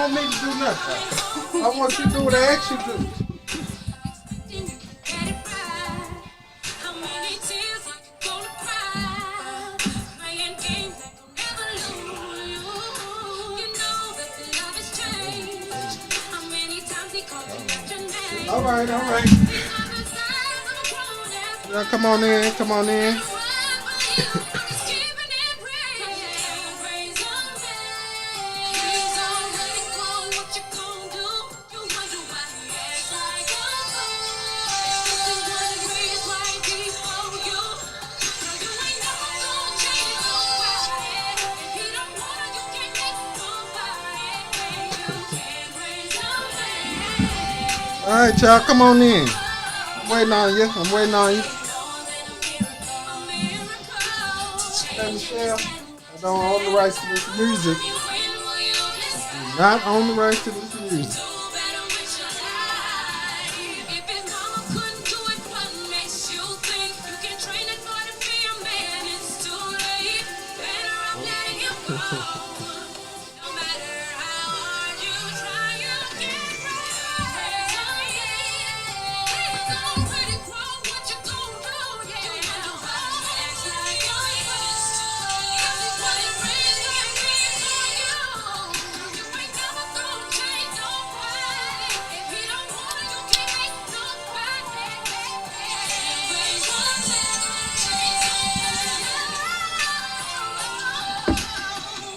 want me to do nothing. I want you to do what I ask you to do. All right, all right. Yeah, come on in, come on in. All right, y'all, come on in. I'm waiting on you. I'm waiting on you. Hey, Michelle, I don't own the rights to this music. Do not own the rights to this music.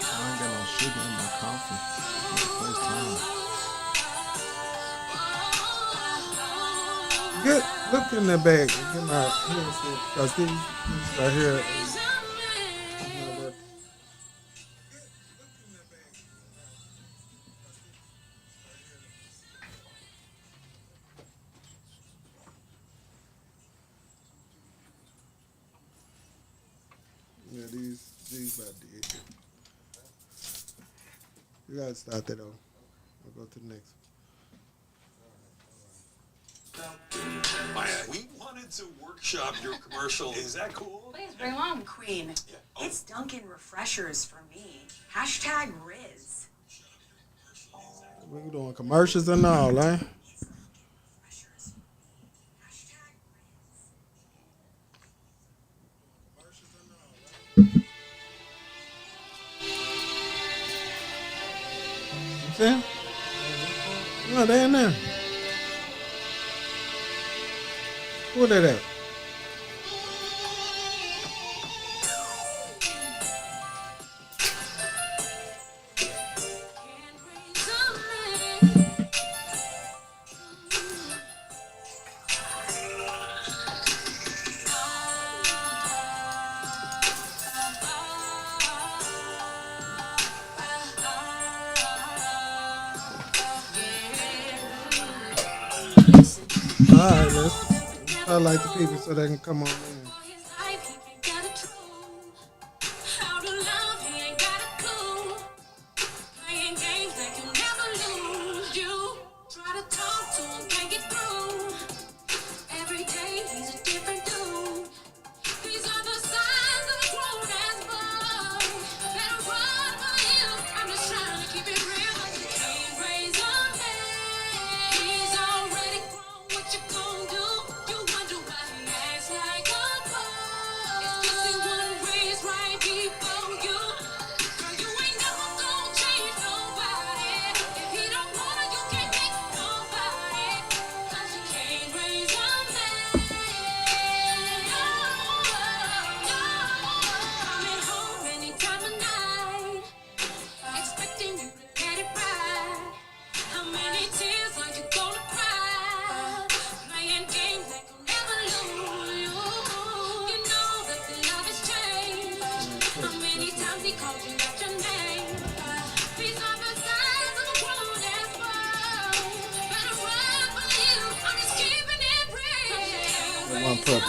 I ain't got no sugar in my coffee. First time. Good. Look in the bag. Get my because these right here. Yeah, these about dead. You gotta start that over. I'll go to the next We wanted to workshop your commercial. Is that cool? Please bring on. Queen, Yeah. Oh, it's Dunkin' Refreshers for me. Hashtag Riz. one. We're doing commercials and all, eh? Refreshers. Hashtag You see? No, they in there. Who that at? All right, let's highlight the people so they can come on in. One puppy.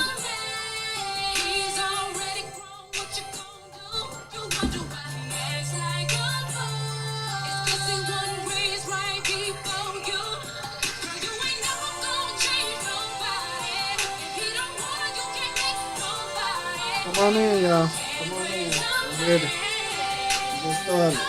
Come on in, y'all. Come on in. I'm ready. Get started.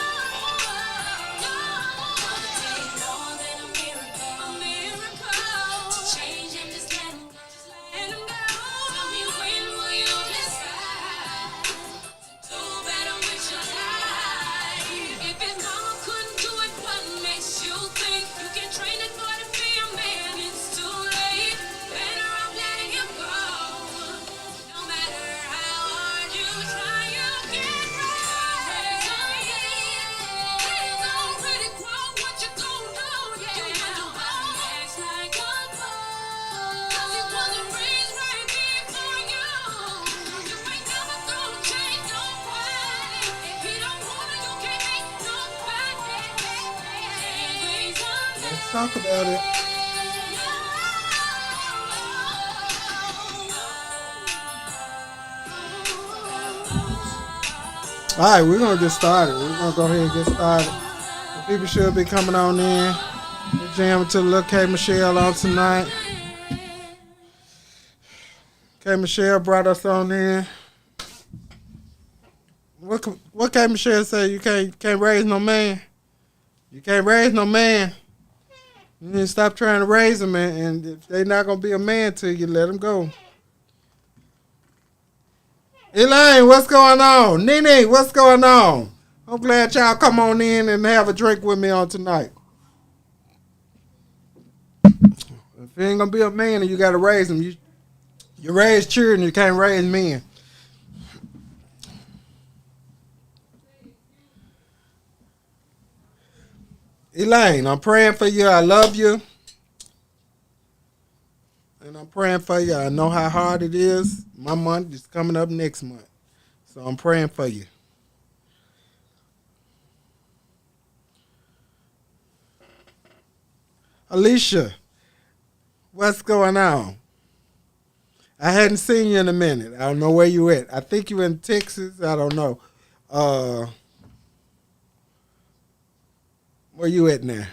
talk about it. All right, we're gonna get started. We're gonna go ahead and get started. The people should be coming on in. We're jamming to Lil K Michelle on tonight. K Michelle brought us on in. What K Michelle say? You can't raise no man. You can't raise no man. You need to stop trying to raise them, and if they're not gonna be a man to you, let them go. Elaine, what's going on? Nene, what's going on? I'm glad y'all come on in and have a drink with me on tonight. If you ain't gonna be a man and you gotta raise them, you raise children, you can't raise men. Elaine, I'm praying for you. I love you. And I'm praying for you. I know how hard it is. My month is coming up next month. So I'm praying for you. Alicia, what's going on? I hadn't seen you in a minute. I don't know where you at. I think you in Texas. I don't know. Where you at now?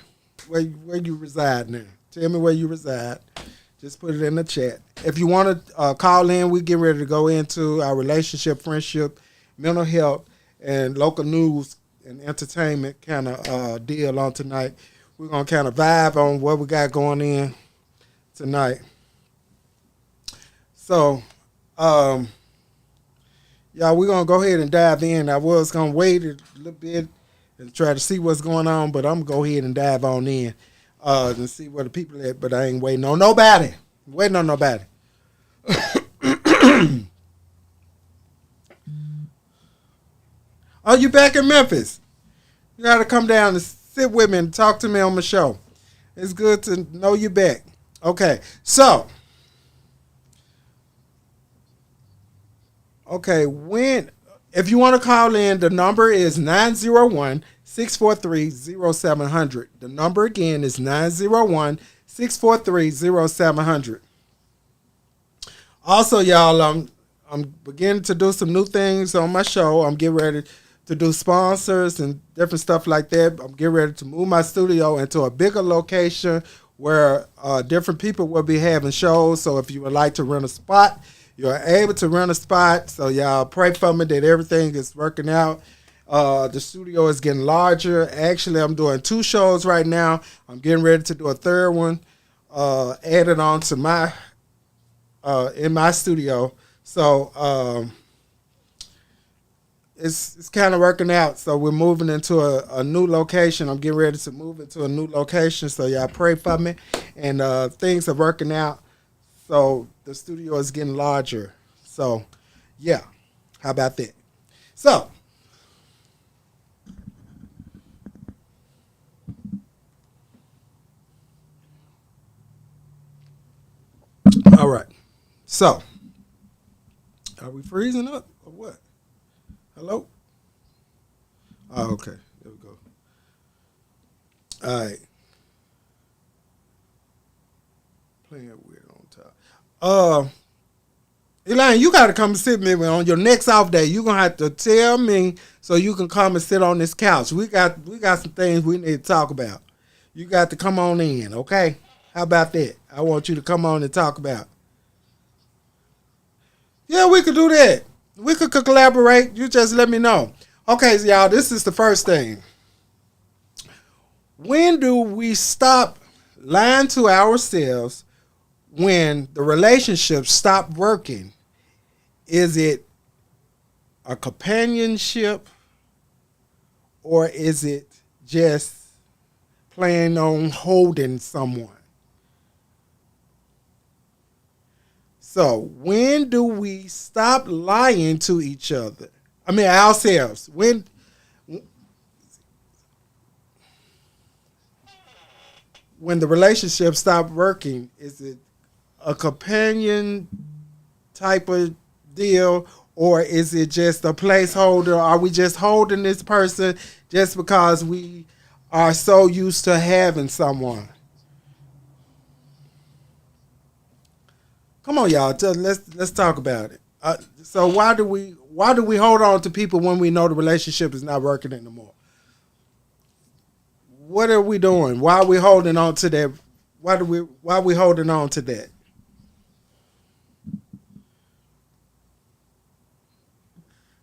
Where you reside now? Tell me where you reside. Just put it in the chat. If you want to call in, we get ready to go into our relationship, friendship, mental health, and local news and entertainment kind of deal on tonight. We're going to kind of vibe on what we got going in tonight. So, y'all, we're going to go ahead and dive in. I was going to wait a little bit and try to see what's going on, but I'm going to go ahead and dive on in. And see where the people at, but I ain't waiting on nobody. Waiting on nobody. Oh, you back in Memphis? You gotta come down and sit with me and talk to me on my show. It's good to know you back. Okay, so if you want to call in, the number is 901-643-0700. The number again is 901-643-0700. Also, y'all, I'm beginning to do some new things on my show. I'm getting ready to do sponsors and different stuff like that. I'm getting ready to move my studio into a bigger location where different people will be having shows. So if you would like to rent a spot, you're able to rent a spot. So y'all pray for me that everything is working out. The studio is getting larger. Actually, I'm doing 2 shows right now. I'm getting ready to do a third one, added on to my in my studio. So it's kind of working out. So we're moving into a new location. I'm getting ready to move into a new location. So y'all pray for me, and things are working out. So the studio is getting larger. So yeah, how about that? So. All right. So, are we freezing up or what? Hello? Oh, okay. There we go. All right. Playing weird on top. Elaine, you got to come and sit with me on your next off day. You're going to have to tell me so you can come and sit on this couch. We got some things we need to talk about. You got to come on in, okay? How about that? I want you to come on and talk about. Yeah, we could do that. We could collaborate. You just let me know. Okay, so y'all, this is the first thing. When do we stop lying to ourselves when the relationship stop working? Is it a companionship, or is it just planning on holding someone? So when do we stop lying to each other? I mean, ourselves. When the relationship stop working, is it a companion type of deal, or is it just a placeholder? Are we just holding this person just because we are so used to having someone? Come on, y'all. Let's talk about it. So why do we hold on to people when we know the relationship is not working anymore? What are we doing? Why are we holding on to that? Why are we holding on to that?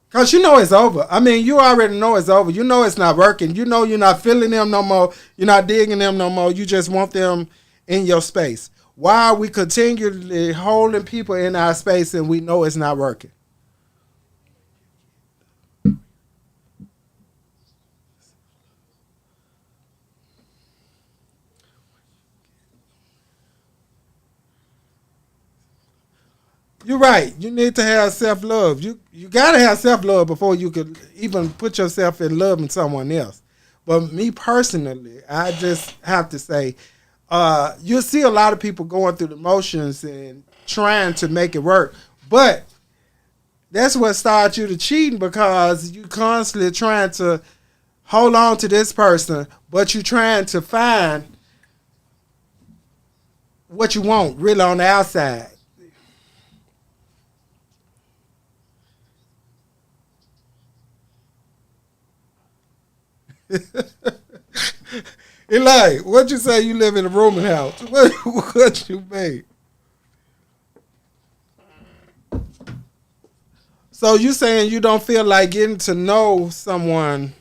Because you know it's over. I mean, you already know it's over. You know it's not working. You know you're not feeling them no more. You're not digging them no more. You just want them in your space. Why are we continually holding people in our space and we know it's not working? You're right. You need to have self-love. You got to have self-love before you could even put yourself in love with someone else. But me personally, I just have to say, you'll see a lot of people going through the motions and trying to make it work. But that's what starts you to cheating, because you constantly trying to hold on to this person, but you're trying to find what you want really on the outside. Eli, what you say? You live in a rooming house? What you mean? So you saying you don't feel like getting to know someone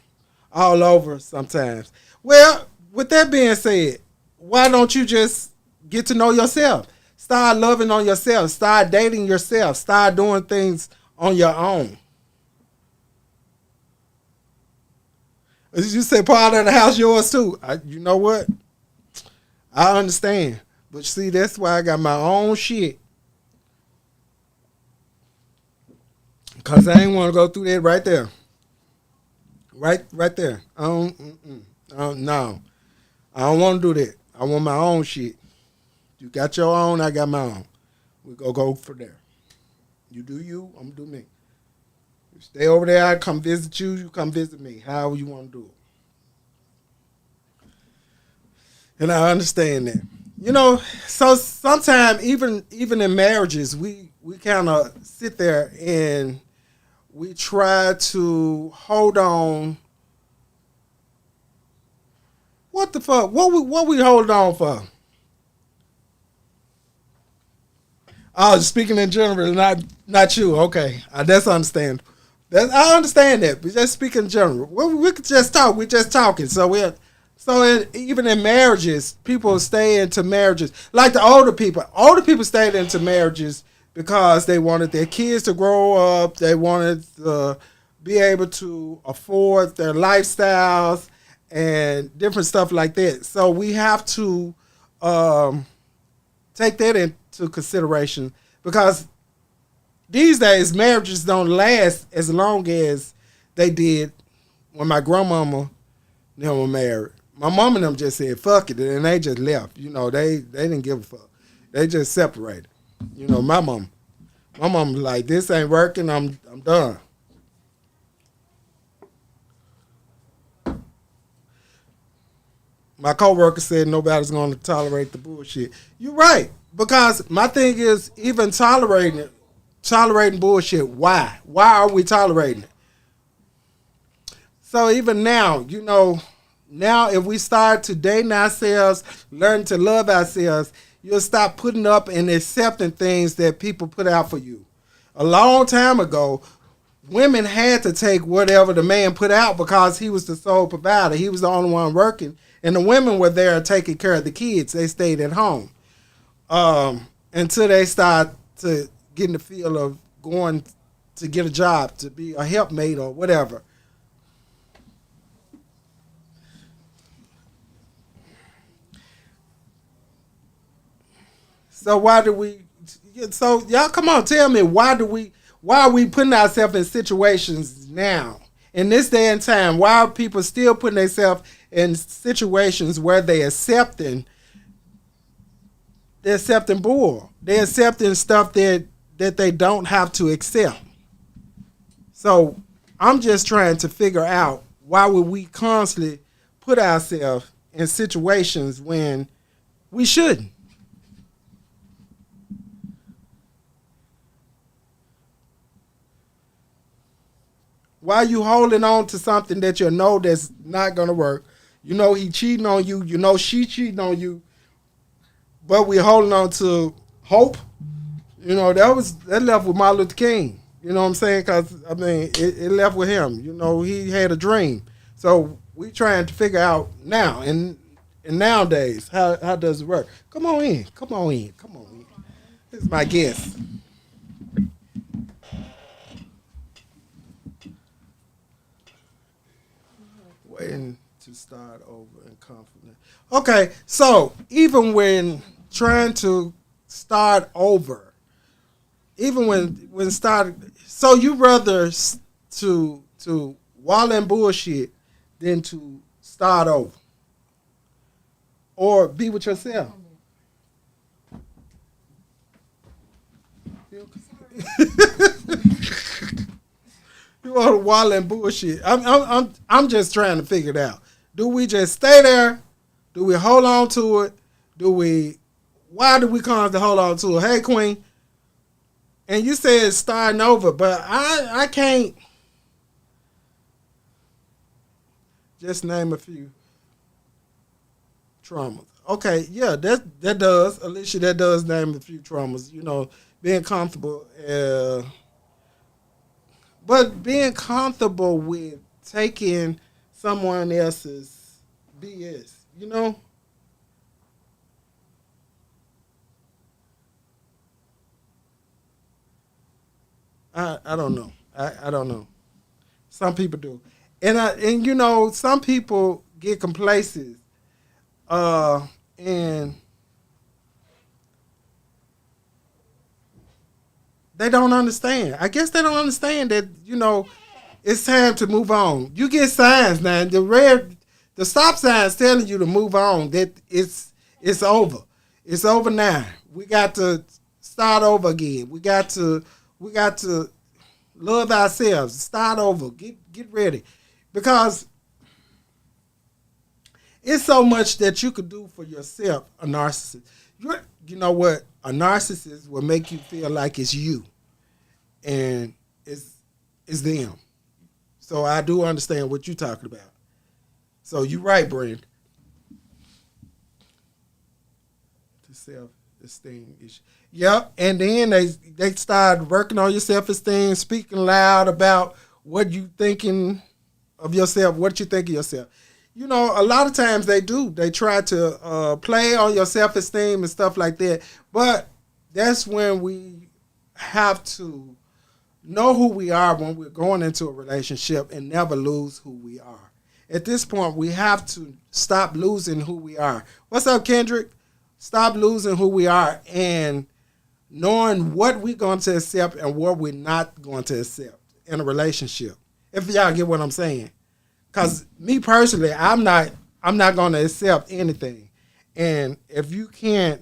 all over sometimes? Well, with that being said, why don't you just get to know yourself? Start loving on yourself. Start dating yourself. Start doing things on your own. As you say, part of the house yours too. You know what? I understand. But see, that's why I got my own shit. Because I ain't want to go through that right there. Right there. No. I don't want to do that. I want my own shit. You got your own, I got my own. We go for there. You do you, I'm going to do me. You stay over there, I come visit you, you come visit me. However you want to do it. And I understand that. You know, so sometimes even in marriages, we kind of sit there and we try to hold on. What the fuck? What we hold on for? Oh, speaking in general, not you. Okay, that's understandable. I understand that, but just speaking in general, we could just talk. We're just talking. Even in marriages, people stay into marriages like the older people. Older people stayed into marriages because they wanted their kids to grow up. They wanted to be able to afford their lifestyles and different stuff like that. So we have to take that into consideration, because these days marriages don't last as long as they did when my grandmama them were married. My mom and them just said fuck it, and they just left. You know, they didn't give a fuck. They just separated. You know, my mom was like, this ain't working, I'm done. My coworker said nobody's going to tolerate the bullshit. You're right, because my thing is, even tolerating bullshit, why? Why are we tolerating it? So even now, you know, if we start to date ourselves, learn to love ourselves, you'll stop putting up and accepting things that people put out for you. A long time ago, women had to take whatever the man put out because he was the sole provider. He was the only one working. And the women were there taking care of the kids. They stayed at home until they start to get in the feel of going to get a job, to be a helpmate or whatever. So why do we? So y'all, come on, tell me, why are we putting ourselves in situations now in this day and time? Why are people still putting themselves in situations where they're accepting bull? They're accepting stuff that they don't have to accept. So I'm just trying to figure out, why would we constantly put ourselves in situations when we shouldn't? Why you holding on to something that you know that's not gonna work? You know he cheating on you. You know she cheating on you. But we holding on to hope. You know that left with Martin Luther King. You know what I'm saying? Because I mean it left with him. You know he had a dream. So we trying to figure out now and nowadays how does it work? Come on in. Come on in. Come on in. This is my guest. Waiting to start over and confident. Okay, so even when trying to start over, even when start, so you rather to wall and bullshit than to start over or be with yourself. You want to wall and bullshit. I'm just trying to figure it out. Do we just stay there? Do we hold on to it? Why do we constantly hold on to it? Hey, Queen. And you said starting over, but I can't just name a few traumas. Okay, yeah, that does. Alicia, that does name a few traumas. You know, being comfortable. But being comfortable with taking someone else's BS, you know? I don't know. I don't know. Some people do. And you know, some people get complacent. And they don't understand. I guess they don't understand that, you know, it's time to move on. You get signs now. The stop signs telling you to move on. That it's over. It's over now. We got to start over again. We got to love ourselves. Start over. Get ready. Because it's so much that you could do for yourself, a narcissist. You know what? A narcissist will make you feel like it's you and it's them. So I do understand what you're talking about. So you're right, Brand. The self-esteem issue. Yep. And then they start working on your self-esteem, speaking loud about what you thinking of yourself, what you think of yourself. You know, a lot of times they do. They try to play on your self-esteem and stuff like that. But that's when we have to know who we are when we're going into a relationship and never lose who we are. At this point, we have to stop losing who we are. What's up, Kendrick? Stop losing who we are and knowing what we're going to accept and what we're not going to accept in a relationship. If y'all get what I'm saying. Because me personally, I'm not going to accept anything. And if you can't,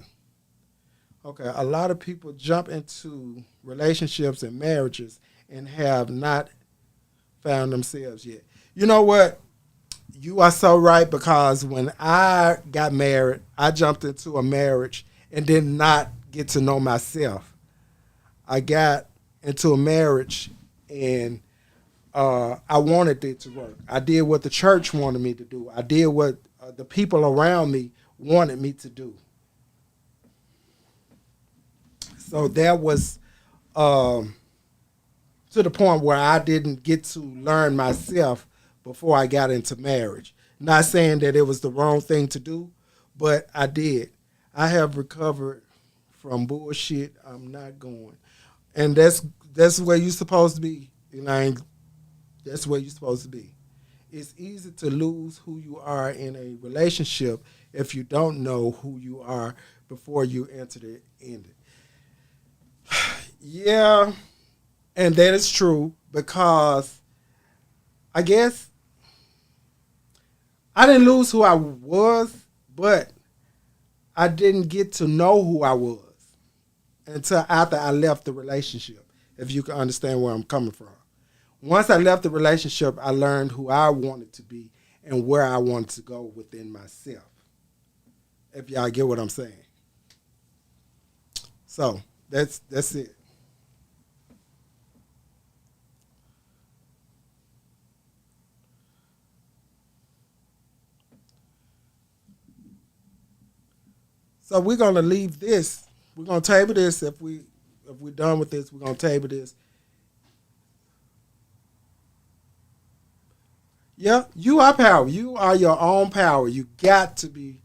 okay, a lot of people jump into relationships and marriages and have not found themselves yet. You know what? You are so right, because when I got married, I jumped into a marriage and did not get to know myself. I got into a marriage and I wanted it to work. I did what the church wanted me to do. I did what the people around me wanted me to do. So that was to the point where I didn't get to learn myself before I got into marriage. Not saying that it was the wrong thing to do, but I did. I have recovered from bullshit. I'm not going. And that's where you're supposed to be. That's where you're supposed to be. It's easy to lose who you are in a relationship if you don't know who you are before you enter the end. Yeah, and that is true, because I guess I didn't lose who I was, but I didn't get to know who I was until after I left the relationship, if you can understand where I'm coming from. Once I left the relationship, I learned who I wanted to be and where I wanted to go within myself, if y'all get what I'm saying. So that's it. So we're gonna leave this. We're gonna table this. If we're done with this, we're gonna table this. Yeah, you are power. You are your own power. You got to be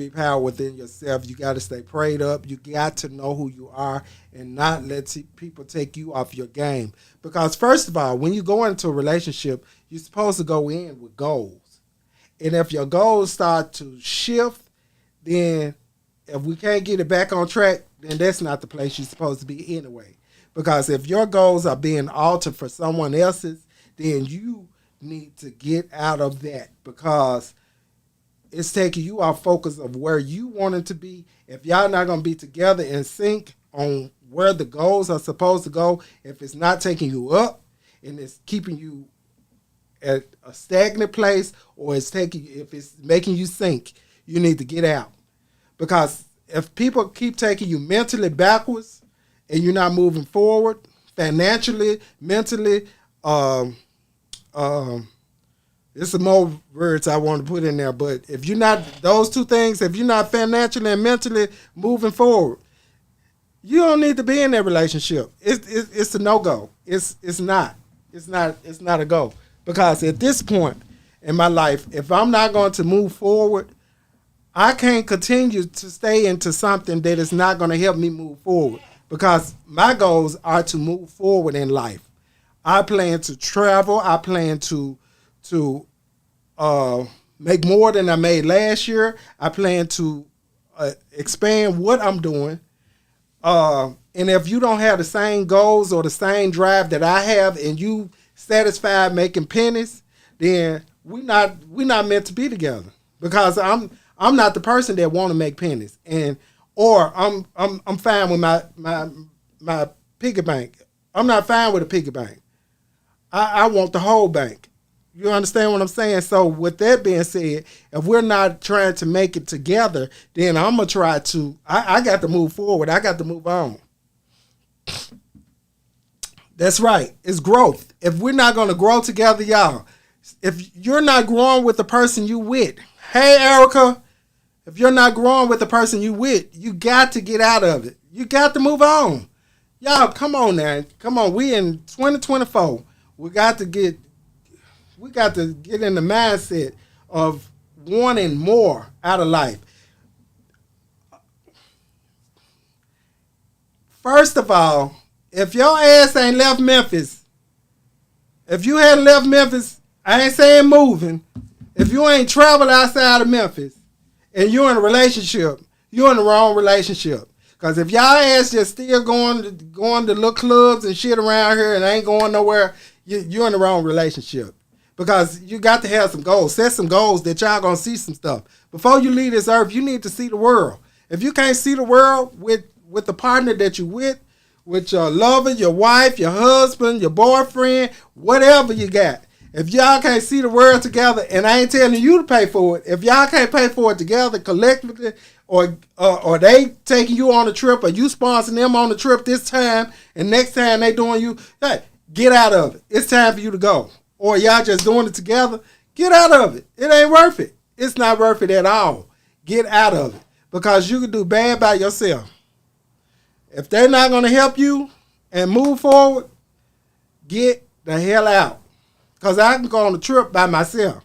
power within yourself. You got to stay prayed up. You got to know who you are and not let people take you off your game. Because first of all, when you go into a relationship, you're supposed to go in with goals. And if your goals start to shift, then if we can't get it back on track, then that's not the place you're supposed to be anyway. Because if your goals are being altered for someone else's, then you need to get out of that, because it's taking you off focus of where you want it to be. If y'all not going to be together in sync on where the goals are supposed to go, if it's not taking you up and it's keeping you at a stagnant place, or if it's making you sink, you need to get out. Because if people keep taking you mentally backwards and you're not moving forward financially, mentally, there's some more words I want to put in there, but if you're not those two things, if you're not financially and mentally moving forward, you don't need to be in that relationship. It's a no-go. It's not a go. Because at this point in my life, if I'm not going to move forward, I can't continue to stay into something that is not going to help me move forward. Because my goals are to move forward in life. I plan to travel. I plan to make more than I made last year. I plan to expand what I'm doing. And if you don't have the same goals or the same drive that I have, and you satisfied making pennies, then we not meant to be together. Because I'm not the person that want to make pennies, or I'm fine with my piggy bank. I'm not fine with a piggy bank. I want the whole bank. You understand what I'm saying? So with that being said, if we're not trying to make it together, then I'm going to try to, I got to move forward. I got to move on. That's right. It's growth. If we're not going to grow together, y'all, if you're not growing with the person you with, hey, Erica, if you're not growing with the person you with, you got to get out of it. You got to move on. Y'all, come on now. Come on. We in 2024. We got to get in the mindset of wanting more out of life. First of all, if your ass ain't left Memphis, if you hadn't left Memphis, I ain't saying moving. If you ain't traveled outside of Memphis and you're in a relationship, you're in the wrong relationship. Because if y'all ass just still going to little clubs and shit around here and ain't going nowhere, you're in the wrong relationship. Because you got to have some goals. Set some goals that y'all going to see some stuff. Before you leave this earth, you need to see the world. If you can't see the world with the partner that you with your lover, your wife, your husband, your boyfriend, whatever you got. If y'all can't see the world together, and I ain't telling you to pay for it, if y'all can't pay for it together collectively, or they taking you on a trip, or you sponsoring them on the trip this time, and next time they doing you, hey, get out of it. It's time for you to go. Or y'all just doing it together, get out of it. It ain't worth it. It's not worth it at all. Get out of it. Because you can do bad by yourself. If they're not going to help you and move forward, get the hell out. Because I can go on a trip by myself.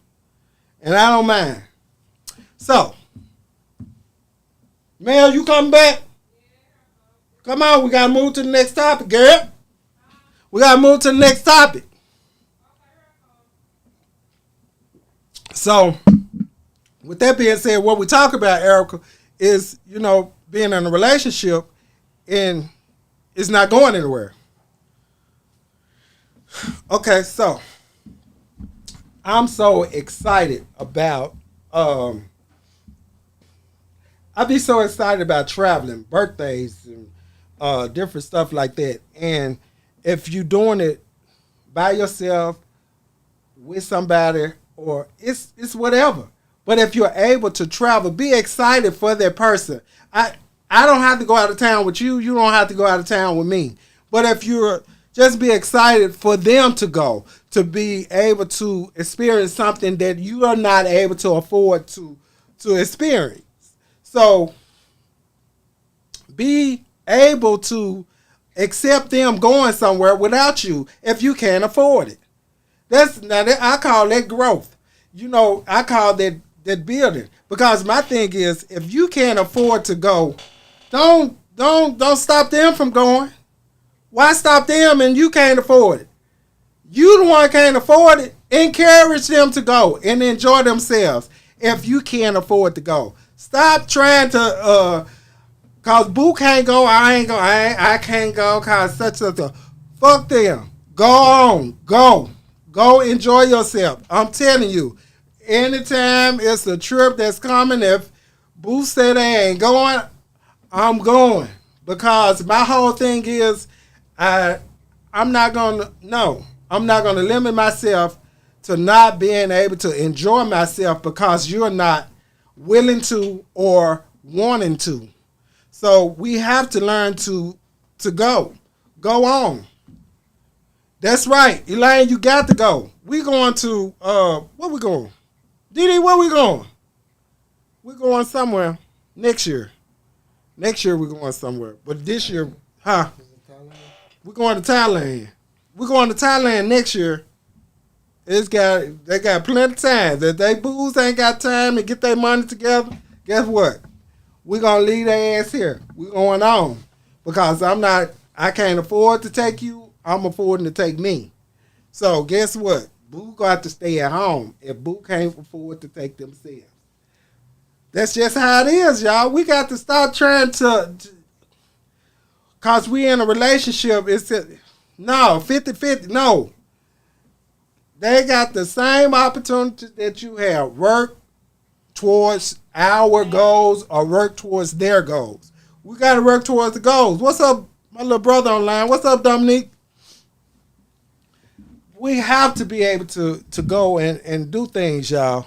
And I don't mind. So, Mel, you coming back? Come on, we got to move to the next topic, girl. We got to move to the next topic. So, with that being said, what we talk about, Erica, is, being in a relationship and it's not going anywhere. Okay, so I'm so excited about, I'd be so excited about traveling, birthdays, and different stuff like that. And if you're doing it by yourself, with somebody, or it's whatever. But if you're able to travel, be excited for that person. I don't have to go out of town with you. You don't have to go out of town with me. But if you're just be excited for them to go, to be able to experience something that you are not able to afford to experience. So be able to accept them going somewhere without you if you can't afford it. I call that growth. I call that building. Because my thing is, if you can't afford to go, don't stop them from going. Why stop them and you can't afford it? You the one can't afford it. Encourage them to go and enjoy themselves if you can't afford to go. Stop trying to cause Boo can't go, I can't go cause such. Fuck them. Go on. Go enjoy yourself. I'm telling you. Anytime it's a trip that's coming, if Boo said they ain't going, I'm going. Because my whole thing is I'm not gonna limit myself to not being able to enjoy myself because you're not willing to or wanting to. So we have to learn to go. Go on. That's right. Elaine, you got to go. We going to where we going? Didi, where we going? We're going somewhere next year. Next year we're going somewhere. But this year, we're going to Thailand. We're going to Thailand next year. They got plenty of time. If they booze ain't got time to get their money together, guess what? We're going to leave their ass here. We're going on. Because I can't afford to take you. I'm affording to take me. So guess what? Boo got to stay at home if Boo can't afford to take themselves. That's just how it is, y'all. We got to stop trying to cause we in a relationship. It's no 50-50. No. They got the same opportunity that you have. Work towards our goals or work towards their goals. We got to work towards the goals. What's up, my little brother online? What's up, Dominique? We have to be able to go and do things, y'all.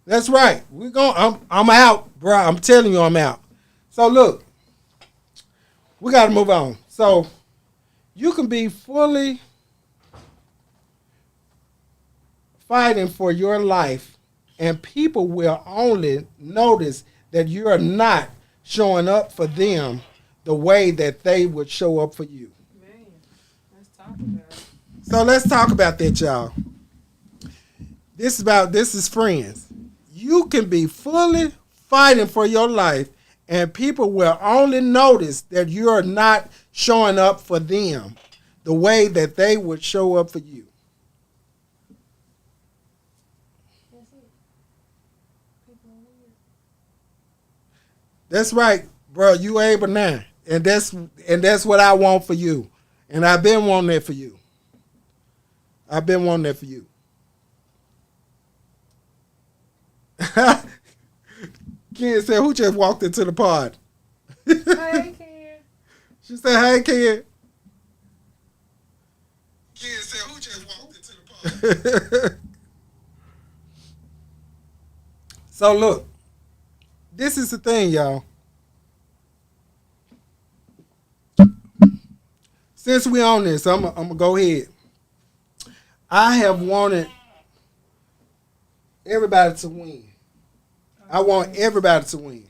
That's right. I'm out, bro. I'm telling you, I'm out. So look, we got to move on. So you can be fully fighting for your life, and people will only notice that you are not showing up for them the way that they would show up for you. Man, let's talk about it. So let's talk about that, y'all. This is friends. You can be fully fighting for your life, and people will only notice that you're not showing up for them the way that they would show up for you. That's right, bro. You able now, and that's what I want for you, and I've been wanting that for you. I've been wanting that for you. Ken said, "Who just walked into the pod?" Hey, Ken. She said, "Hey, Ken." Ken said, "Who just walked into the pod?" So look, this is the thing, y'all. Since we on this, I'm gonna go ahead. I have wanted everybody to win. I want everybody to win.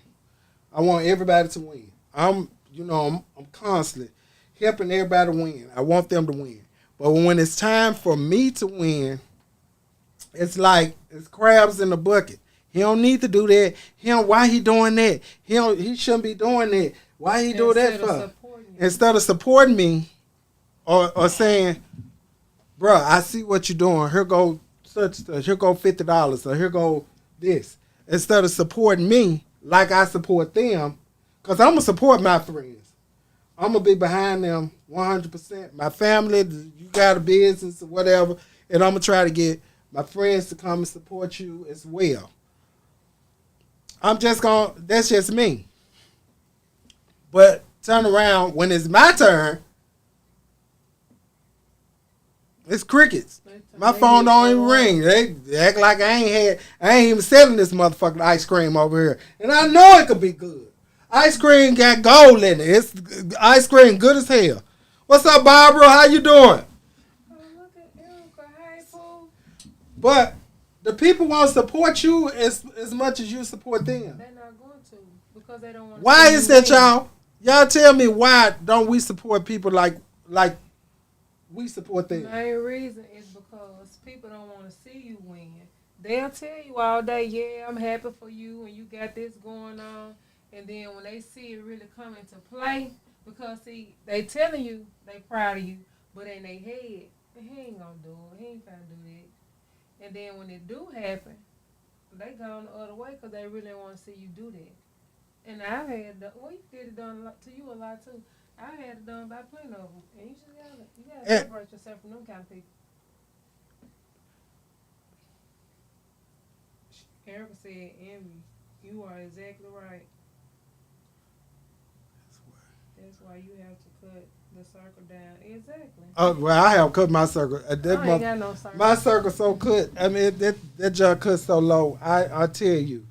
I want everybody to win. I'm constantly helping everybody win. I want them to win. But when it's time for me to win, it's like it's crabs in the bucket. He don't need to do that. Why he doing that? He shouldn't be doing that. Why he do that for? Instead of supporting me or saying, bro, I see what you're doing. Here go such. Here go $50 or here go this. Instead of supporting me like I support them, because I'm going to support my friends. I'm going to be behind them 100%. My family, you got a business or whatever, and I'm going to try to get my friends to come and support you as well. That's just me. But turn around, when it's my turn, it's crickets. My phone don't even ring. They act like I ain't even selling this motherfucking ice cream over here. And I know it could be good. Ice cream got gold in it. It's ice cream good as hell. What's up, Barbara? How you doing? Oh, look at Erica. Hey, Pooh. But The people want to support you as much as you support them. They're not going to because they don't want to. Why is that, y'all? Y'all tell me why don't we support people like we support The them? main reason is because people don't want to see you win. They'll tell you all day, yeah, I'm happy for you and you got this going on. And then when they see it really come into play, because see, they telling you they proud of you, but in their head, he ain't gonna do it. He ain't finna do that. And then when it do happen, they gone the other way because they really want to see you do that. And I've had, you get it done to you a lot too. I had it done by plenty of them. And you just gotta separate yourself from them kind of people. Erica said, envy. You are exactly right. That's why you have to cut the circle down. Exactly. Oh well, I have cut my circle. I ain't got no circle. My circle so cut. I mean that junk cut so low. I tell you,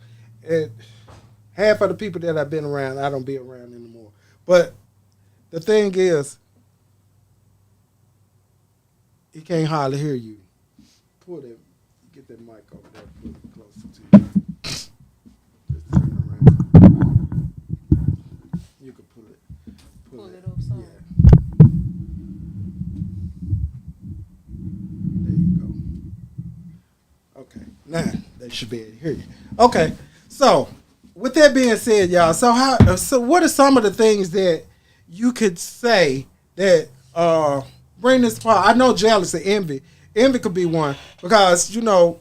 half of the people that I've been around, I don't be around anymore. But the thing is, he can't hardly hear you. Pull that, get that mic over there, put it closer to you. Just turn around. You can pull it. Pull it up some. Yeah. There you go. Okay, now they should be able to hear you. Okay, so with that being said, y'all, so what are some of the things that you could say that bring this part? I know jealousy, envy. Envy could be one because even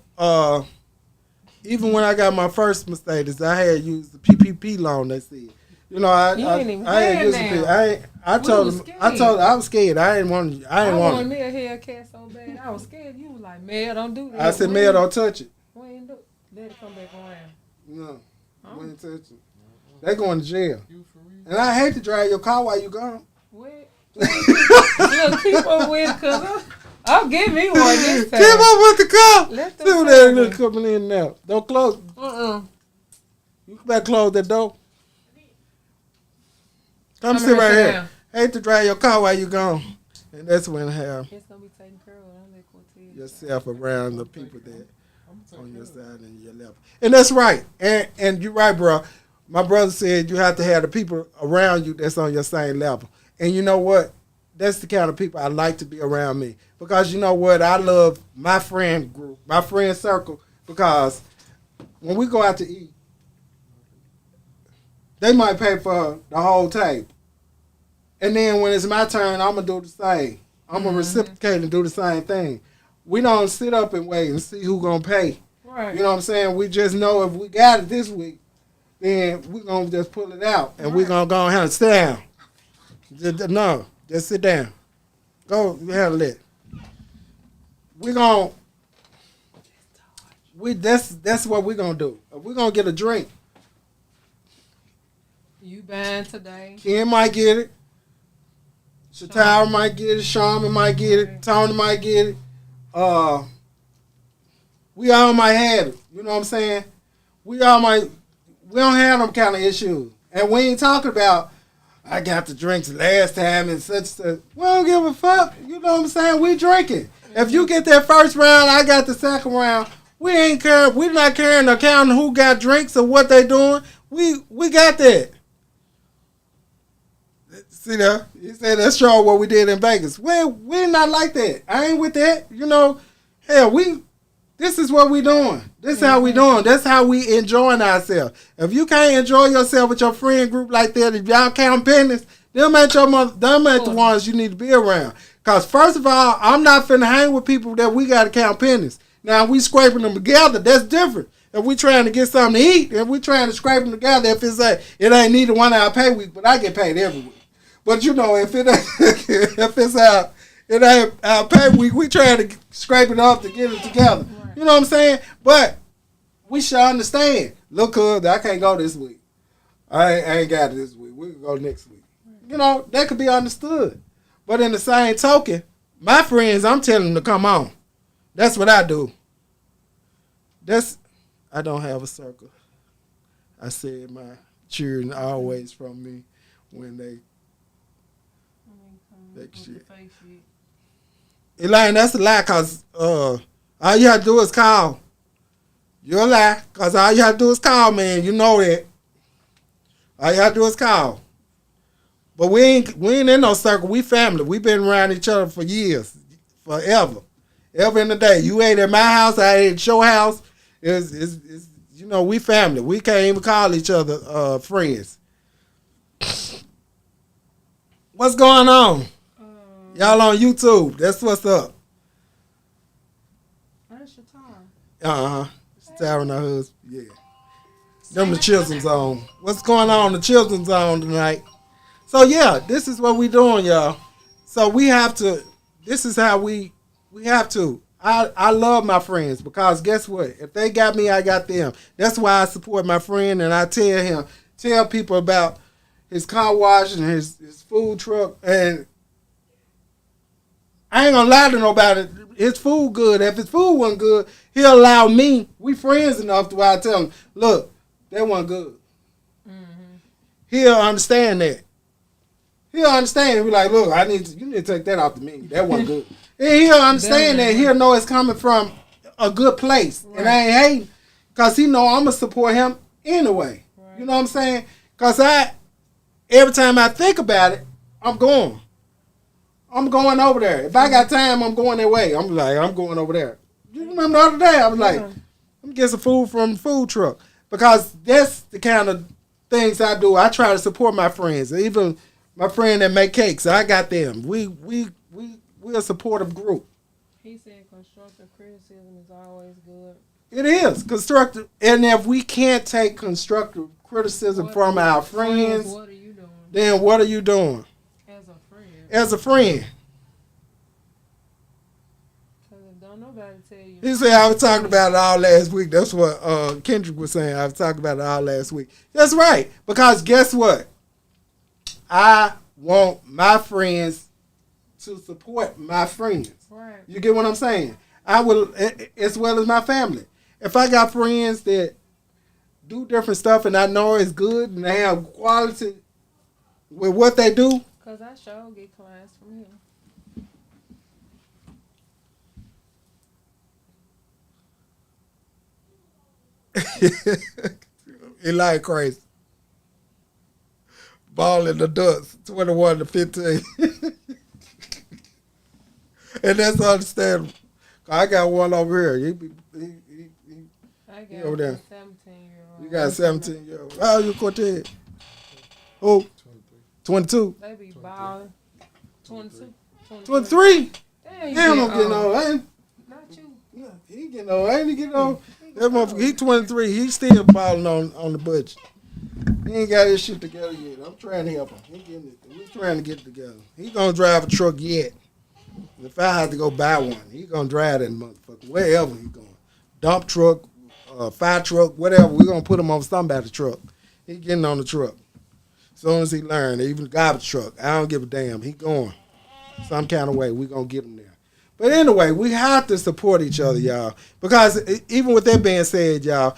when I got my first Mercedes, I had used the PPP loan. They said, I ain't even had used had I told him I was scared. I didn't want. I wanted me a Hellcat so bad. I was scared. You was like, Mel, don't do that. I said, Mel, don't touch it. We ain't do. Let it come back around. No, we ain't touch it. They going to jail. And I hate to drive your car while you gone. What? Look, keep up with it, cause I'll give me one this time. Keep up with the car. Let them See what have they're it. coming in now. Don't close. You better close that door. Come sit right here. down. Hate to drive your car while you gone. And that's when have It's gonna be taken care of. Don't let Cortez. yourself around the people that on your side and your left. And that's right. And you're right, bro. My brother said you have to have the people around you that's on your same level. And you know what? That's the kind of people I like to be around me. Because you know what? I love my friend group, my friend circle, because when we go out to eat, they might pay for the whole table. And then when it's my turn, I'm going to do the same. I'm going to reciprocate and do the same thing. We don't sit up and wait and see who's going to pay. Right. You know what I'm saying? We just know if we got it this week, then we're going to just pull it out. And we're going to go ahead and sit down. No, just sit down. Go handle it. We're going to... That's what we're going to do. If we're going to get a drink, You buying today? Ken might get it. Shatara might get it. Sharman might get it. Tony might get it. We all might have it. You know what I'm saying? We don't have them kind of issues. And we ain't talking about, I got the drinks last time and such. We don't give a fuck. You know what I'm saying? We drinking. If you get that first round, I got the second round. We ain't care. We not caring or counting who got drinks or what they doing. We got that. See that? He said that's sure what we did in Vegas. We're not like that. I ain't with that. Hell, this is what we doing. This is how we doing. That's how we enjoying ourselves. If you can't enjoy yourself with your friend group like that, if y'all count business, them ain't the ones you need to be around. Cause first of all, I'm not finna hang with people that we gotta count pennies. Now we scraping them together, that's different. If we trying to get something to eat, if we trying to scrape them together, if it's it ain't neither 1 hour pay week, but I get paid every week. But if it ain't, it ain't our pay week, we trying to scrape it up to get it together. Right. You know what I'm saying? But we should understand. Look, I can't go this week. I ain't got it this week. We can go next week. Right. That could be understood. But in the same token, my friends, I'm telling them to come on. That's what I do. I don't have a circle. I said my children always from me when they shit. Elaine, that's a lie, cause all you have to do is call You're a lie, because all you have to do is call, man. You know that. All you have to do is call. But we ain't in no circle. We family. We been around each other for years. Forever. Ever in the day. You ain't at my house, I ain't at your house. It's you know, we family. We can't even call each other friends. What's going on? Y'all on YouTube. That's what's up. That's your time. Uh-huh. Staring her husband. Yeah. Them the children's zone. What's going on in the children's zone tonight? So yeah, this is what we doing, y'all. So we have to, this is how we have to. I love my friends because guess what? If they got me, I got them. That's why I support my friend and I tell people about his car wash and his food truck. And I ain't gonna lie to nobody. His food good. If his food wasn't good, he'll allow me. We friends enough to where I tell him, look, that wasn't good. Mm-hmm. He'll understand that. He'll understand. He'll be like, look, you need to take that off the menu. That wasn't good. And he'll understand that. He'll know it's coming from a good place. Right. And I ain't hating because he know I'm going to support him anyway. Right. You know what I'm saying? Because every time I think about it, I'm going. I'm going over there. If I got time, I'm going that way. I'm going over there. You remember the other day, I was like, let me get some food from the food truck. Because that's the kind of things I do. I try to support my friends. Even my friend that make cakes, I got them. We're a supportive group. He said constructive criticism is always good. It is constructive. And if we can't take constructive criticism from our friends, what are you doing? Then what are you doing? As a friend. Don't nobody tell you. He said I was talking about it all last week. That's what Kendrick was saying. I was talking about it all last week. That's right. Because guess what? I want my friends to support my friends. Right. You get what I'm saying? I will, as well as my family. If I got friends that do different stuff and I know it's good and they have quality with what they do. Because I sure get clients from him. He like crazy. Ball in the ducks, 21-15. And that's understandable. I got one over here. I got over there. a 17-year-old. You got a 17-year-old. How old you, Cortez? Oh, 22. They be balling. 22. 23? Damn, I'm getting old. Not you. Yeah, he getting old. Ain't he getting old? That motherfucker, he 23. He still balling on the budget. He ain't got his shit together yet. I'm trying to help him. We trying to get it together. He gonna drive a truck yet. If I have to go buy one, he gonna drive that motherfucker wherever he going. Dump truck, fire truck, whatever. We gonna put him on somebody's truck. He getting on the truck. As soon as he learn, even garbage truck, I don't give a damn. He going some kind of way. We gonna get him there. But anyway, we have to support each other, y'all. Because even with that being said, y'all,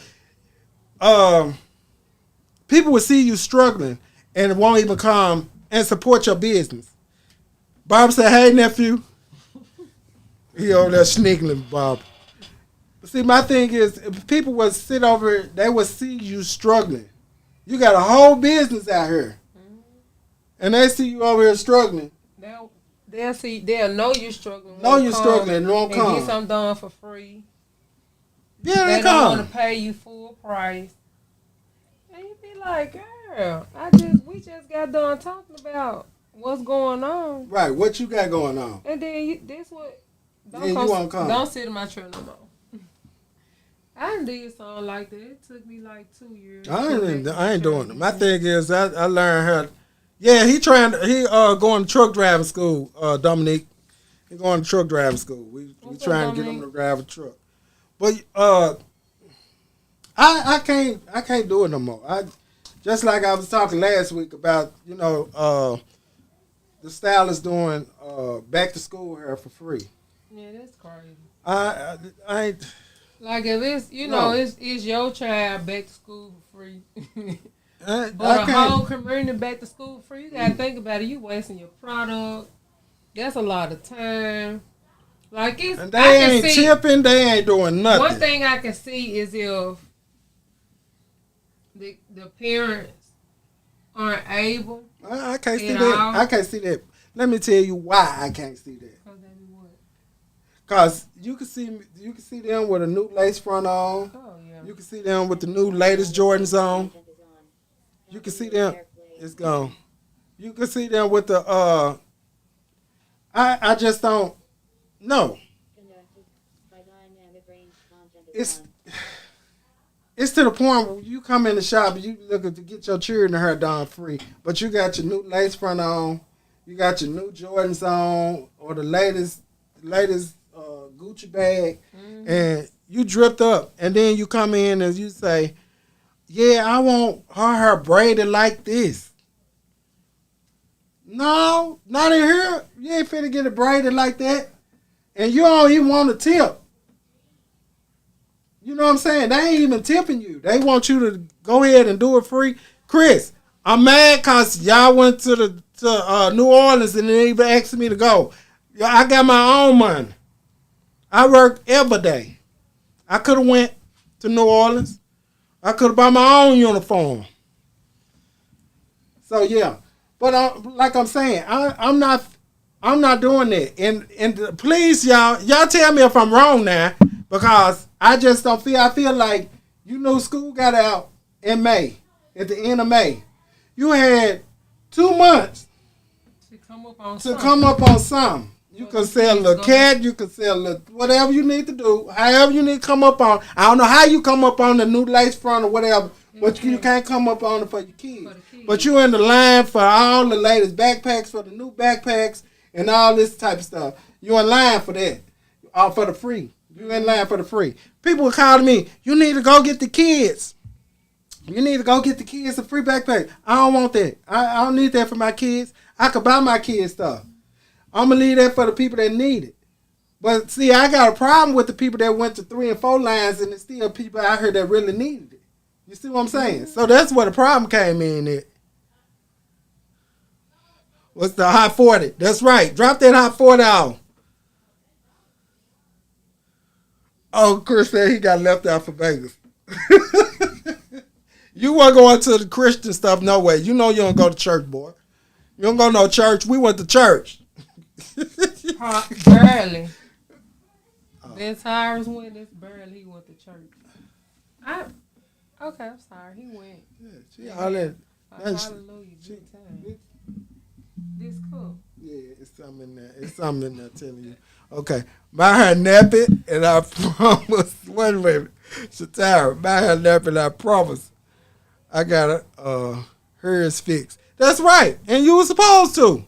people will see you struggling and won't even come and support your business. Bob said, hey, nephew. He over there sneaking, Bob. But see, my thing is, if people would sit over, they would see you struggling. You got a whole business out here. Mm-hmm. And they see you over here struggling. They'll know you're struggling. Know you're struggling and won't come. And get something done for free. Yeah, they don't come. Want to pay you full price. And you be like, girl, we just got done talking about what's going on. Right, what you got going on. And then you won't come. Don't sit in my chair no more. I done did something like that. It took me like 2 years. I ain't doing it. My thing is, I learned how. Yeah, he going to truck driving school. Dominique, he going to truck driving school. We trying to get him to drive a truck. But I can't do it no more. Just like I was talking last week about, the stylist doing back to school hair for free. Yeah, that's crazy. I ain't. Like if it's it's your child back to school for free. But a whole community back to school free, you gotta think about it. You wasting your product. That's a lot of time. Like it's, And I they can ain't see, tipping, they ain't doing nothing. one thing I can see is if the parents aren't able. I can't see At that. all. I can't see that. Let me tell you why I can't see that. Cause they be what? Cause you can see them with a new lace front on. Oh yeah. You can see them with the new latest Jordans on. You can see them. It's gone. You can see them with the I just don't know. It's to the point where you come in the shop and you looking to get your children hair done free, but you got your new lace front on, you got your new Jordans on, or the latest Gucci bag, and you dripped up, and then you come in and you say, "Yeah, I want her hair braided like this." No, not in here. You ain't finna get it braided like that, and you don't even want a tip. You know what I'm saying? They ain't even tipping you. They want you to go ahead and do it free. Chris, I'm mad because y'all went to New Orleans and didn't even ask me to go. I got my own money. I work every day. I could have went to New Orleans. I could have bought my own uniform. So yeah, but like I'm saying, I'm not doing that. And please, y'all tell me if I'm wrong now, because I just don't feel. I feel like school got out in May, at the end of May. You had 2 months To come up on something. You can sell a little cat, you can sell a little whatever you need to do, however you need to come up on. I don't know how you come up on the new lace front or whatever, but you can't come up on it for your kids. But you in the line for all the latest backpacks, for the new backpacks, and all this type of stuff. You in line for that, all for the free. You in line for the free. People were calling me, you need to go get the kids. You need to go get the kids a free backpack. I don't want that. I don't need that for my kids. I could buy my kids stuff. I'm going to leave that for the people that need it. But see, I got a problem with the people that went to 3 and 4 lines, and there's still people out here that really needed it. You see what I'm saying? So that's where the problem came in at. What's the hot 40? That's right. Drop that hot 40 out. Oh, Chris said he got left out for Vegas. You weren't going to the Christian stuff, no way. You know you don't go to church, boy. You don't go to no church. We went to church. Barely. Ben Tyrus went. That's barely he went to church. Okay, I'm sorry. He went. Yeah, she all that. Hallelujah. Good time. This cool. Yeah, it's something in there. It's something in there telling you. Okay. My hair nappy, and I promise. Wait a minute. Shatara, my hair nappy, and I promise I got hers fixed. That's right. And you were supposed to.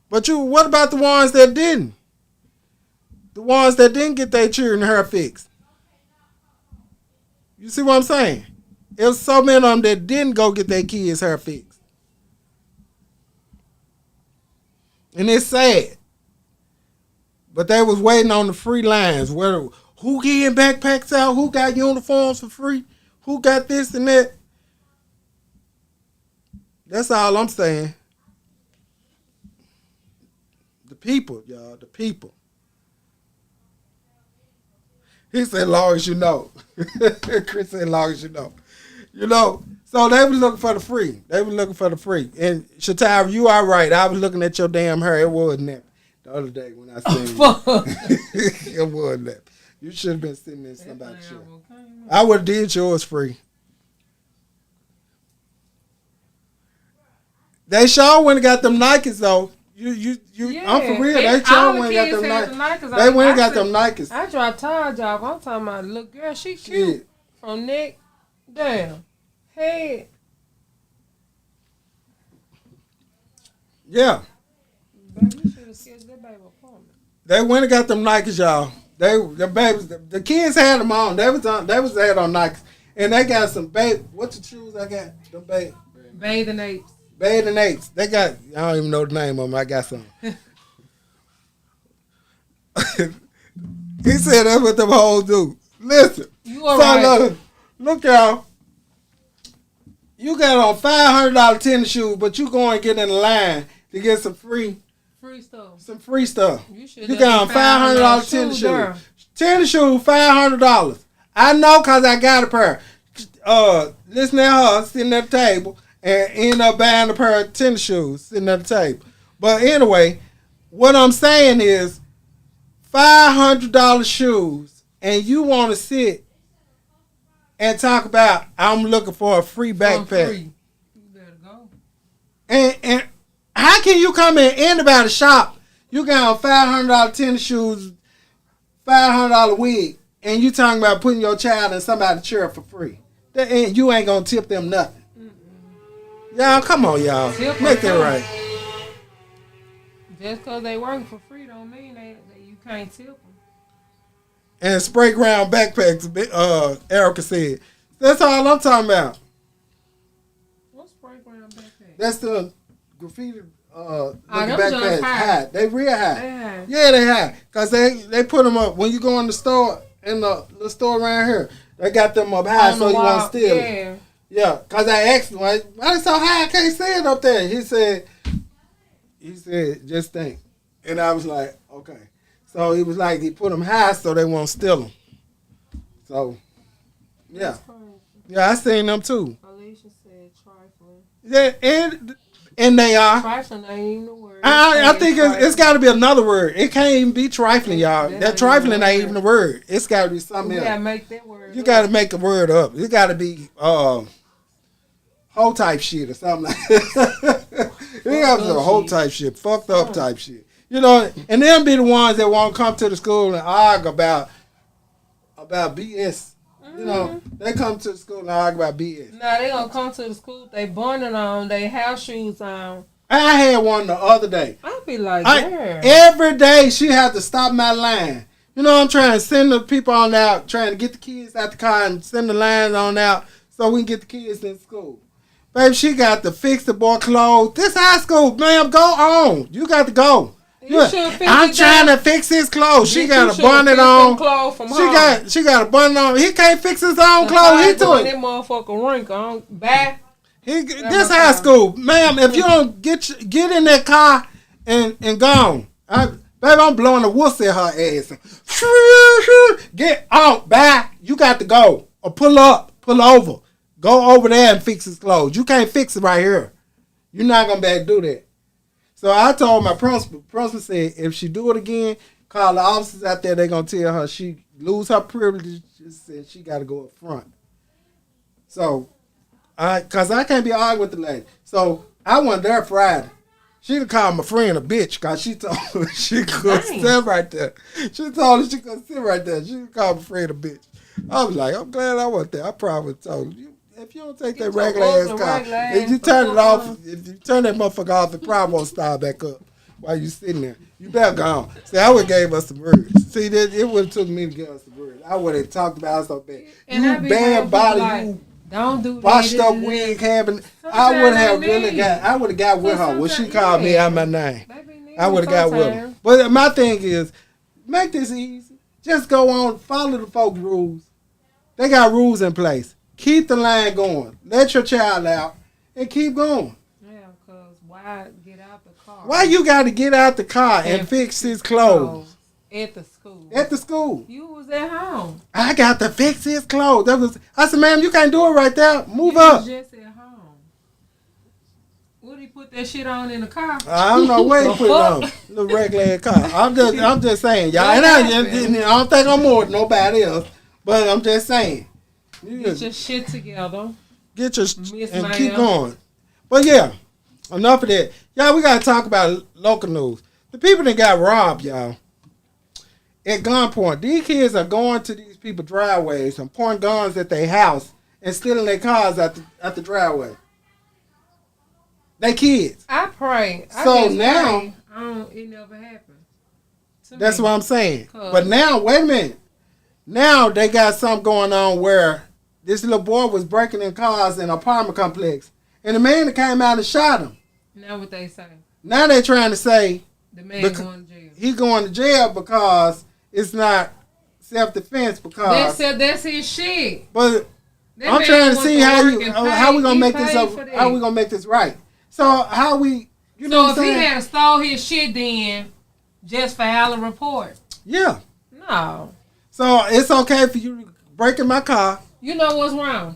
But what about the ones that didn't? The ones that didn't get their children hair fixed. You see what I'm saying? There was so many of them that didn't go get their kids' hair fixed. And it's sad. But they was waiting on the free lines. Who getting backpacks out? Who got uniforms for free? Who got this and that? That's all I'm saying. The people, y'all. The people. He said, long as you know. Chris said, long as you know. You know, so they was looking for the free. And Shatara, you are right. I was looking at your damn hair. It wasn't that. The other day when I seen you. It wasn't that. You should have been sitting in somebody's chair. I would have did yours free. They sure went and got them Nikes though. Yeah. I'm for real. They sure went and got them Nikes. They went and got them Nikes. I dropped Taj off. I'm talking about little girl. She cute. Shit. From neck down. Head. Yeah. Baby, you should have scheduled that baby appointment. They went and got them Nikes, y'all. The kids had them on. They was had on Nikes. And they got some what's the shoes I got? Them Bathing apes. Bathing apes. They got, I don't even know the name of them. I got some. He said that's what them hoes do. Listen. You all right. Look, y'all. You got on $500 tennis shoes, but you go and get in line to get some free free stuff. Some free stuff. should You got $500 tennis there. shoes. Tennis shoes, $500. I know because I got a pair. Listen to her sitting at the table and end up buying a pair of tennis shoes sitting at the table. But anyway, what I'm saying is $500 shoes, and you want to sit and talk about I'm looking for a free backpack. Free. You better go. And how can you come in anybody shop? You got $500 tennis shoes, $500 wig, and you talking about putting your child in somebody's chair for free. You ain't gonna tip them nothing. Y'all, come on, y'all. Tip Make that them. right. Just because they work for free don't mean that you can't tip them. And spray ground backpacks, Erica said. That's all I'm talking about. What's spray ground backpack? That's the graffiti looking them backpacks. joints high. They real high. They high. Yeah, they high. Because they put them up. When you go in the store, in the store around here, they got them up high On so the you wall, won't steal them. yeah. Yeah, because I asked him, why they so high I can't see it up there? He said, just think. And I was like, okay. So he was like, he put them high so they won't steal them. So, yeah. That's crazy. Yeah, I seen them too. Alicia said trifling. Yeah, and they are. Trifling ain't even a word. I think it's got to be another word. It can't even be trifling, y'all. That trifling ain't even a word. It's got to be something You else. gotta make that word. You got to make a word up. You got to be whole type shit or something like that. You got to be a whole type shit, fucked up type shit. You know, and them be the ones that won't come to the school and argue about BS. You know, they come to the school and argue about BS. Nah, they gonna come to the school. They burning on. They house shoes on. I had one the other day. I be like, yeah. Every day she had to stop my line. You know, I'm trying to send the people on out, trying to get the kids out the car and send the lines on out so we can get the kids in school. Baby, she got to fix the boy clothes. This high school, ma'am, go on. You got to go. I'm trying to fix his clothes. She got a bonnet on. She got a bonnet on. He can't fix his own clothes. He do That it. motherfucker wrinkle on back. This high school, ma'am. If you don't get in that car and gone, baby, I'm blowing the wussy at her ass. Get out, back. You got to go or pull up, pull over, go over there and fix his clothes. You can't fix it right here. You're not gonna be able to do that. So I told my principal. Principal said if she do it again, call the officers out there. They're gonna tell her she lose her privileges and she got to go up front. So, cause I can't be arguing with the lady. So I went there Friday. She'd called my friend a bitch cause she told her she could sit right there. She told her she could sit right there. She called my friend a bitch. I was like, I'm glad I went there. I probably told you. If you don't take that regular ass car, if you turn it off, if you turn that motherfucker off, it probably won't start back up while you sitting there. You better go on. See, I would have gave us some words. See, it would have took me to give us some words. I would have talked about it so bad. And You bad body, like, you don't do washed that, up wig having. I would have really got. I would have got with her when she called me out my name. I would have got with her. But my thing is, make this easy. Just go on, follow the folks' rules. They got rules in place. Keep the line going. Let your child out and keep going. Yeah, because why get out the car? Why you got to get out the car and fix his clothes? At the school. At the school. You was at home. I got to fix his clothes. I said, ma'am, you can't do it right there. Move You up. was just at home. Would he put that shit on in the car? I don't know where he put it on. The regular car. I'm just saying, y'all. And I don't think I'm more than nobody else, but I'm just saying. Get your shit together. Get your Miss and Ma'am. keep going. But yeah, enough of that. Y'all, we gotta talk about local news. The people that got robbed, y'all, at gunpoint. These kids are going to these people's driveways and pointing guns at their house and stealing their cars at the driveway. They kids. I pray. So now, it never happened. That's what I'm saying. 'Cause- But now, wait a minute. Now they got something going on where this little boy was breaking in cars in an apartment complex. And the man that came out and shot him. Now what they say? Now they're trying to say The man going to jail. he going to jail because it's not self-defense because. They said that's his shit. But That I'm man trying to wants see to how work you and how we pay. gonna He make this paid up. for that. How we gonna make this right? So how we You know So what if I'm he saying? had stole his shit, then just file a report. Yeah. No. So it's okay for you breaking my car. You know what's wrong?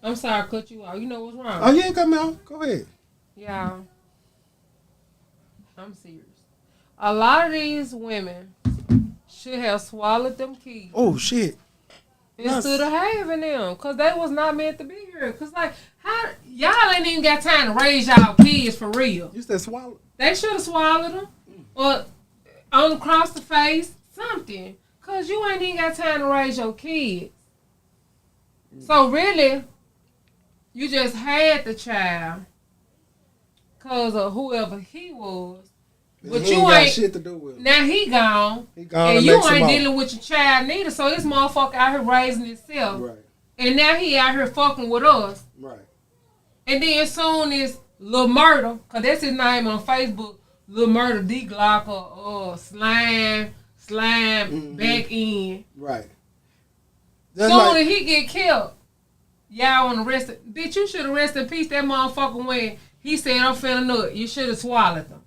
I'm sorry, I cut you off. You know what's wrong? Oh, you ain't cut me off. Go ahead. Yeah. I'm serious. A lot of these women should have swallowed them keys Oh shit. instead of having them, because they was not meant to be here. Because, like, how y'all ain't even got time to raise y'all kids for real. You said swallow. They should have swallowed them or on across the face, something. Because you ain't even got time to raise your kids. So, really, you just had the child because of whoever he was. But he you ain't got ain't. shit to do with it. Now he gone. He gone And to you make some ain't more. dealing with your child neither. So this motherfucker out here raising himself. Right. And now he out here fucking with us. Right. And then as soon as Lil Murder, because that's his name on Facebook, Lil Murder D Glock or Slime back in. Right. That's Soon like, as he get killed, y'all want to rest it. Bitch, you should have rested in peace that motherfucker when he said I'm finna nut. You should have swallowed them.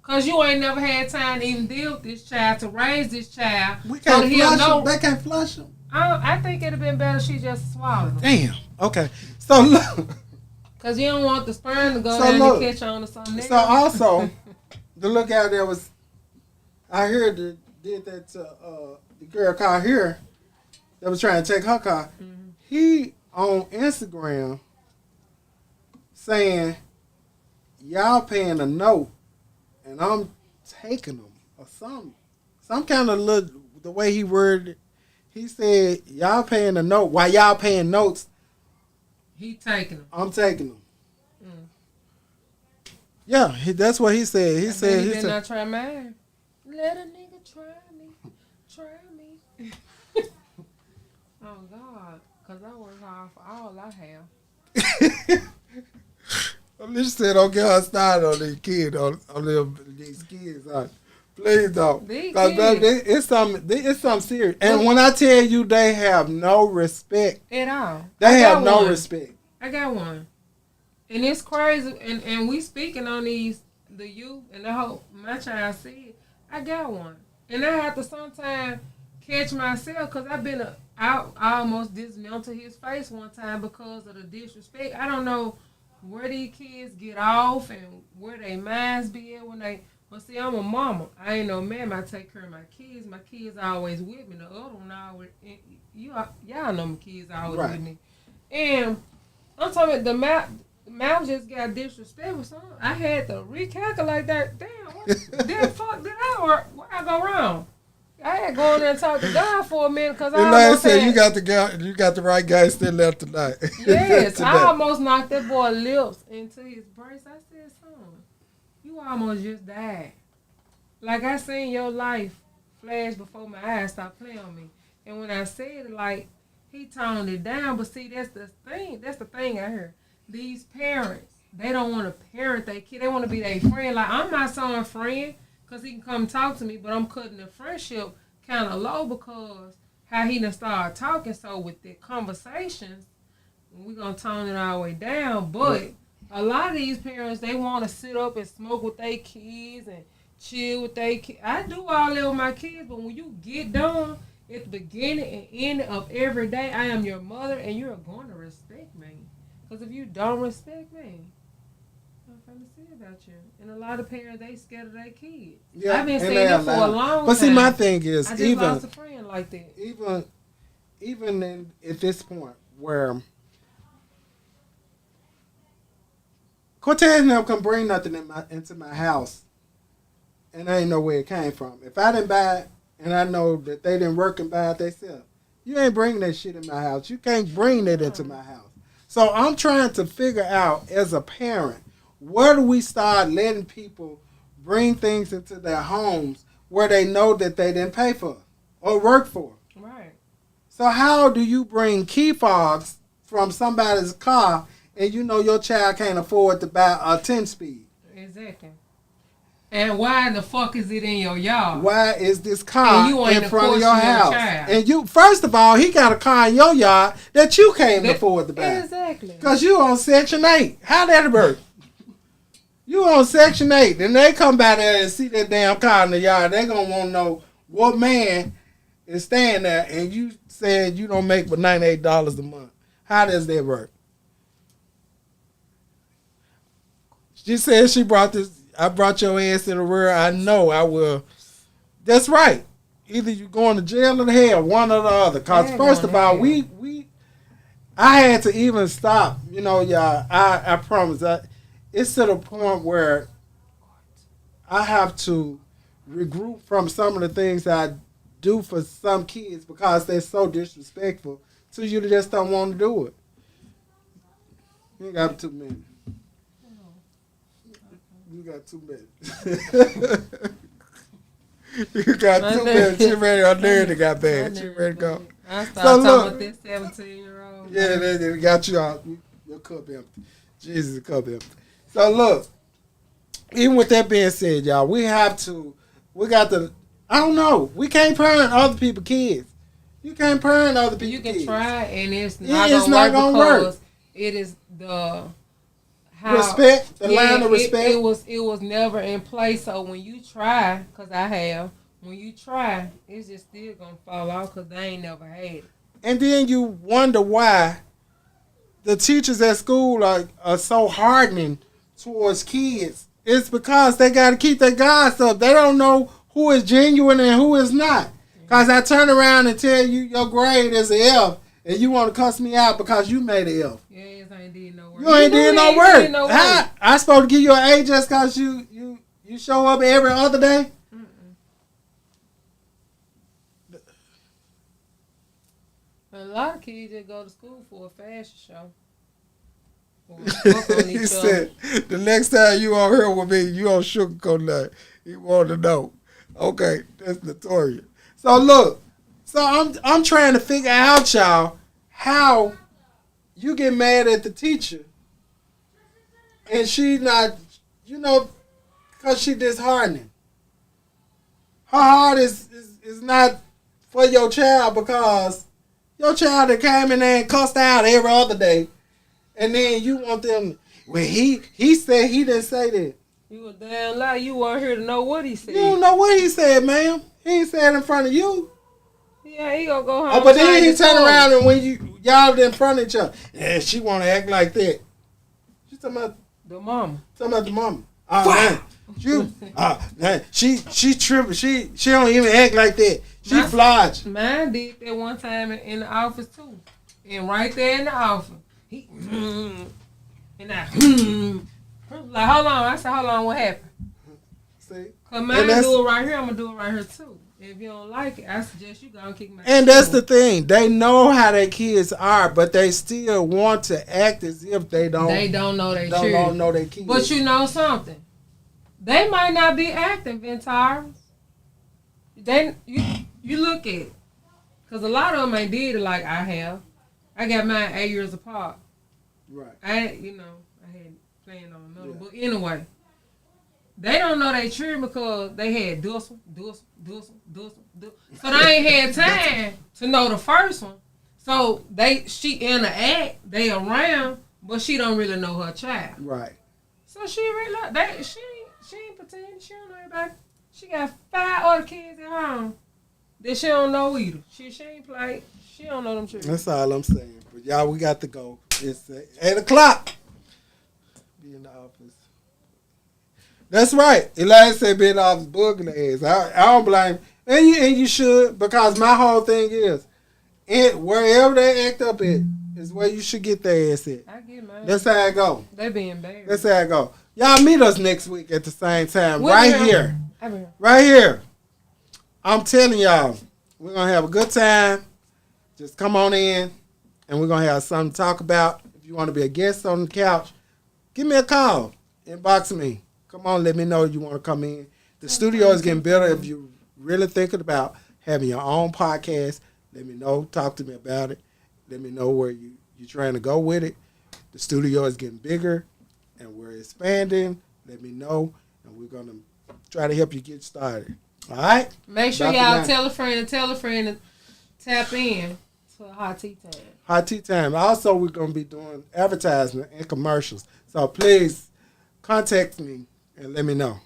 Cause you ain't never had time to even deal with this child, to raise this child. we so can't that he'll flush know. him. They can't flush him. I think it'd have been better if she just swallowed them. Damn. Okay. So look. Cause you don't want the sperm to go So down look. and catch on to something. So also, the lookout there was, I heard that did that to the girl car here that was trying to take her car. Mm-hmm. He on Instagram saying, y'all paying a note and I'm taking them or something. Some kind of look, the way he worded it. He said, y'all paying a note. While y'all paying notes, he taking them. I'm taking them. Mm. Yeah, that's what he said. He said, He he better said, not try mine. Let a nigga try me. Try me. Oh, God. Because I work hard for all I have. I'm just saying, don't get her started on these kids, these kids. Please don't. These Because kids. it's something serious. And when I tell you they have no respect, At all. they I have got no one. respect. I got one. And it's crazy. And we speaking on these, the youth, and I hope my child see it. I got one. And I have to sometimes catch myself because I've been I almost dismantled his face one time because of the disrespect. I don't know where these kids get off and where they minds be at when they. But see, I'm a mama. I ain't no man. I take care of my kids. My kids always with me. The other one always. Y'all know my kids always Right. with me. And I'm talking about the mouth just got disrespectful. So I had to recalculate that. Damn, what the fuck did I work? Where I go wrong? I had to go in there and talk to God for a minute because I And like I almost said, had, you got the right guy still left tonight. yes, Today. I almost knocked that boy lips into his brace. I said, son, you almost just died. Like I seen your life flash before my eyes. Stop playing on me. And when I said it, like, he toned it down. But see, that's the thing. That's the thing I hear. These parents, they don't want to parent their kid. They want to be their friend. Like, I'm my son's friend because he can come talk to me, but I'm cutting the friendship kind of low because how he done started talking. So with the conversations, we're going to tone it all the way down. But a lot of these parents, they want to sit up and smoke with their kids and chill with their kids. I do all that with my kids, but when you get done at the beginning and end of every day, I am your mother and you're going to respect me. Because if you don't respect me, I'm trying to see about you. And a lot of parents, they scared of their kids. Yeah, I've been and saying they that for a allow it. long time. But see, my thing is, I just lost a friend like that. even at this point where Cortez and them can bring nothing into my house, and I ain't know where it came from. If I didn't buy it, and I know that they didn't work and buy it themselves, you ain't bringing that shit in my house. You can't bring that into my house. So I'm trying to figure out, as a parent, where do we start letting people bring things into their homes where they know that they didn't pay for or work for? Right. So how do you bring key fobs from somebody's car and you know your child can't afford to buy a 10-speed? Exactly. And why the fuck is it in your yard? Why is this car And you ain't in front of your enforcing your house? child. And you, first of all, he got a car in your yard that you can't afford to buy. Exactly. Because you on Section 8. How that work? You on Section 8, and they come by there and see that damn car in the yard. They gonna want to know what man is staying there, and you said you don't make but $98 a month. How does that work? She said she brought this. I brought your ass in the world. I know I will. That's right. Either you going to jail or to hell, one or the other. Cause first of all, I had to even stop. You know, y'all. I promise. It's to the point where I have to regroup from some of the things that I do for some kids because they're so disrespectful. So you just don't want to do it. You ain't got 2 minutes. You got 2 minutes. You got 2 minutes. She ready. Her nerve got bad. She ready to go. I started talking about this 17-year-old. Yeah, they got you out. Your cup empty. Jesus, the cup empty. So look, even with that being said, y'all, we got to, I don't know, we can't parent other people's kids. You can't parent other people's kids. You can try, and it's not gonna work because it is the respect, the line of respect. It was never in place. So when you try, because I have, when you try, it's just still gonna fall off because they ain't never had it. And then you wonder why the teachers at school are so hardening towards kids. It's because they got to keep their guards up. They don't know who is genuine and who is not. Because I turn around and tell you your grade is an F, and you want to cuss me out because you made an F. Yeah, I ain't did no work. You ain't did no work. I supposed to give you an A just because you show up every other day? A lot of kids just go to school for a fashion show. He said, the next time you on here with me, you on sugarcoat nothing. He wanted to know. Okay, that's notorious. So look, I'm trying to figure out, y'all, how you get mad at the teacher and she not, because she disheartening. Her heart is not for your child because your child that came in there and cussed out every other day. And then you want them, well, he said he didn't say that. You a damn lie. You weren't here to know what he said. You don't know what he said, ma'am. He ain't said in front of you. Yeah, he gonna go home. Oh, but then he turn around and when y'all in front of each other, yeah, she want to act like that. She talking about the mama. Talking about the mama. Man, she tripping. She don't even act like that. She flogged. Mine did that one time in the office too, and right there in the office. He and I like, hold on. I said, hold on, what happened? See? Cause mine do it right here, I'm gonna do it right here too. If you don't like it, I suggest you go and kick my And that's the thing. They know how their kids are, but they still want to act as if they don't know their children. Don't know their kids. But you know something? They might not be acting, Ventires. You look at it. Because a lot of them ain't did it like I have. I got mine 8 years apart. Right. I had planned on another. Yeah. But anyway, they don't know they children because they had Dussel. So they ain't had time to know the first one. So she in the act, they around, but she don't really know her child. Right. So she really she ain't pretending. She don't know everybody. She got 5 other kids at home that she don't know either. She ain't played. She don't know them children. That's all I'm saying. But y'all, we got to go. It's 8 o'clock. Be in the office. That's right. Elijah said be in the office bugging the ass. I don't blame. And you should, because my whole thing is, wherever they act up at is where you should get their ass at. I get mine. That's how it go. They be embarrassed. That's how it go. Y'all meet us next week at the same time. Right here. Right here. I'm telling y'all, we're going to have a good time. Just come on in, and we're going to have something to talk about. If you want to be a guest on the couch, give me a call. Inbox me. Come on, let me know you want to come in. The studio is getting better. If you're really thinking about having your own podcast, let me know. Talk to me about it. Let me know where you're trying to go with it. The studio is getting bigger, and we're expanding. Let me know, and we're going to try to help you get started. All right? Make sure y'all tell a friend to tap in to a Hot Tea Time. Hot Tea Time. Also, we're going to be doing advertisement and commercials. So please contact me and let me know.